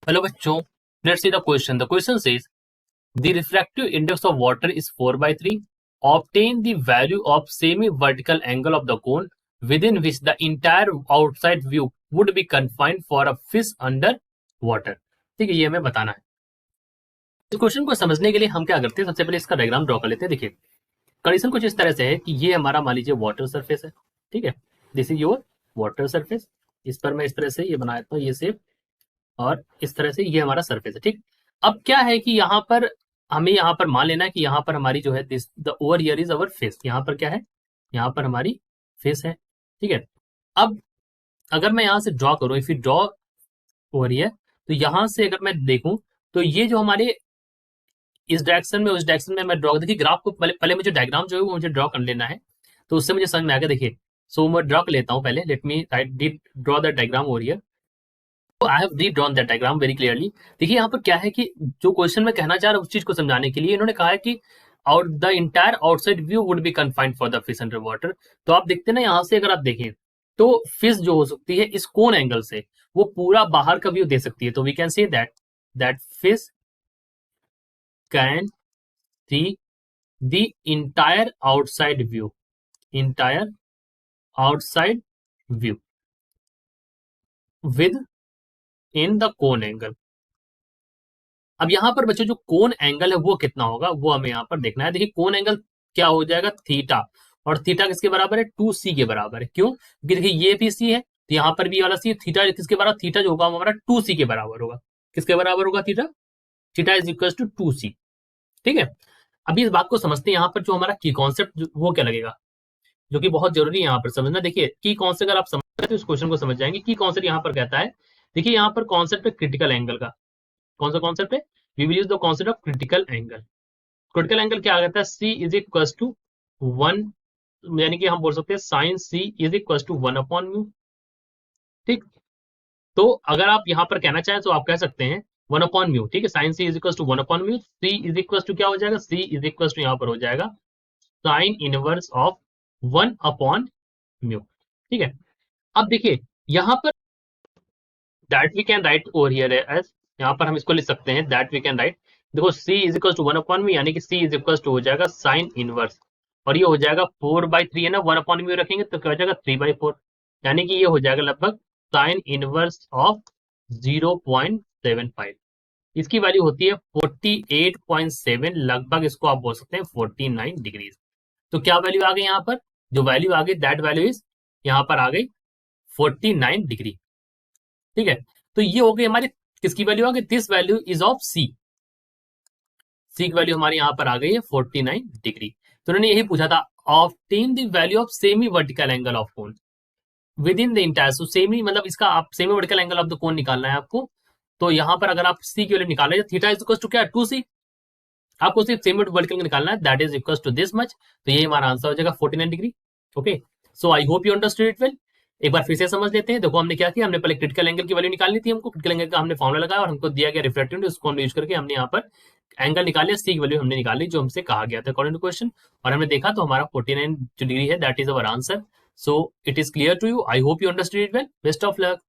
Hello बच्चों, let's see the question. The question says the refractive index of water is 4/3. Obtain the value of semi-vertical angle of the cone within which the entire outside view would be confined for a fish under water. ठीक है, ये हमें बताना है. इस question को समझने के लिए हम क्या करते हैं, सबसे पहले इसका डायग्राम ड्रॉ कर लेते हैं. देखिए, कंडीशन कुछ इस तरह से है कि ये हमारा मान लीजिए वाटर सरफेस है. ठीक है, this is your water surface. इस पर मैं इस तरह से ये बनाया था, ये सेप, और इस तरह से ये हमारा सरफेस है. ठीक, अब क्या है कि यहाँ पर हमें यहाँ पर मान लेना है कि यहाँ पर हमारी जो है this the over here is our face. यहाँ पर क्या है, यहाँ पर हमारी फेस है. ठीक है, अब अगर मैं यहाँ से ड्रॉ करूँ, if you draw over here, तो यहाँ से अगर मैं देखूं तो ये जो हमारे इस डायरेक्शन में उस डायरेक्शन में मैं ड्रॉ, देखिए ग्राफ को पहले मुझे डायग्राम जो है वो मुझे ड्रॉ कर लेना है, तो उससे मुझे समझ में आ गया. देखिए, सो मैं ड्रॉ कर लेता हूँ पहले. Let me right draw the diagram over here. I have redrawn that diagram very clearly. देखिए यहाँ पर क्या है कि जो क्वेश्चन में कहना चाह रहा हूँ उस चीज को समझाने के लिए इन्होंने कहा है कि और the entire outside view would be confined for the fish under water. तो आप देखते हैं ना, यहाँ से अगर आप देखें तो फिश जो हो सकती है इस कोन एंगल से वो पूरा बाहर का व्यू दे सकती है. तो we can say that fish can see the entire outside view within the cone angle. अब यहाँ पर बच्चों जो कोन एंगल है वो कितना होगा वो हमें यहाँ पर देखना है. देखिए कोन एंगल क्या हो जाएगा, थीटा. और थीटा किसके बराबर है, 2c के बराबर है. क्यों, क्योंकि देखिए ये भी c है तो यहाँ पर भी वाला c. थीटा किसके बराबर, थीटा जो होगा हमारा 2c के बराबर होगा. किसके बराबर होगा, theta. Theta is equal to 2c. ठीक है, अभी इस बात को समझते हैं. यहाँ पर जो हमारा की कॉन्सेप्ट वो क्या लगेगा, जो कि बहुत जरूरी है यहाँ पर समझना. देखिए की कॉन्सेप्ट अगर आप समझते तो इस क्वेश्चन को समझ जाएंगे. की कॉन्सेप्ट यहाँ पर कहता है, देखिए यहाँ पर कॉन्सेप्ट है क्रिटिकल एंगल का. कौन सा कॉन्सेप्ट है, we will use the concept of critical angle. Critical angle क्या कहता है, c इज इक्वल टू 1, यानी कि हम बोल सकते हैं sine c is equal to 1/μ. ठीक, तो अगर आप यहाँ पर कहना चाहें तो आप कह सकते हैं 1/μ. ठीक है, sine c is equal to 1/μ. c is equal to क्या हो जाएगा, c इज इक्वल टू यहाँ पर हो जाएगा साइन इनवर्स ऑफ 1/μ. ठीक है, अब देखिए यहाँ पर that we can write over here as, यहाँ पर हम इसको लिख सकते हैं दैट वी कैन राइट. देखो c इज इक्वल टू 1/μ, यानी कि c इज इक्वल टू हो जाएगा साइन इनवर्स, और ये हो जाएगा 4/3 है ना. 1/μ रखेंगे तो क्या हो जाएगा 3/4, यानी कि ये हो जाएगा लगभग साइन इनवर्स ऑफ 0.75. इसकी वैल्यू होती है 48.7, लगभग इसको आप बोल सकते हैं 49 डिग्रीज. तो क्या वैल्यू आ गई यहाँ पर, जो वैल्यू आ गई दैट वैल्यू इज यहाँ पर आ गई 49 डिग्री. ठीक है, तो ये हो गई हमारी किसकी वैल्यू आ गई, दिस वैल्यू इज ऑफ सी. सी की वैल्यू हमारी यहाँ पर आ गई है 49 डिग्री. तो उन्होंने यही पूछा था, obtain the value of semi vertical angle of cone with in the entire. So semi मतलब इसका आप semi vertical angle of the cone निकालना है आपको. तो यहाँ पर अगर आप सी की वैल्यू निकाल रहे, थीटा इज इक्वल टू क्या, 2c. आपको सिर्फ सेमी वर्टिकल निकालना है, that is equal to this much. तो ये हमारा आंसर हो जाएगा 49 degree. Okay, so I hope you understood it well. एक बार फिर से समझ लेते हैं. देखो हमने क्या किया, हमने पहले क्रिटिकल एंगल की वैल्यू निकालनी थी. हमको क्रिटिकल एंगल का हमने फॉर्मुला लगाया और हमको दिया गया रिफ्रैक्टिव, उसको हम यूज करके हमने यहाँ पर एंगल निकाल लिया. सी की वैल्यू हमने निकाली जो हमसे कहा गया था अकॉर्डिंग टू क्वेश्चन, और हमने देखा तो हमारा 49 डिग्री है, that is our answer. So it is clear to you. I hope you understood it well. Best of luck.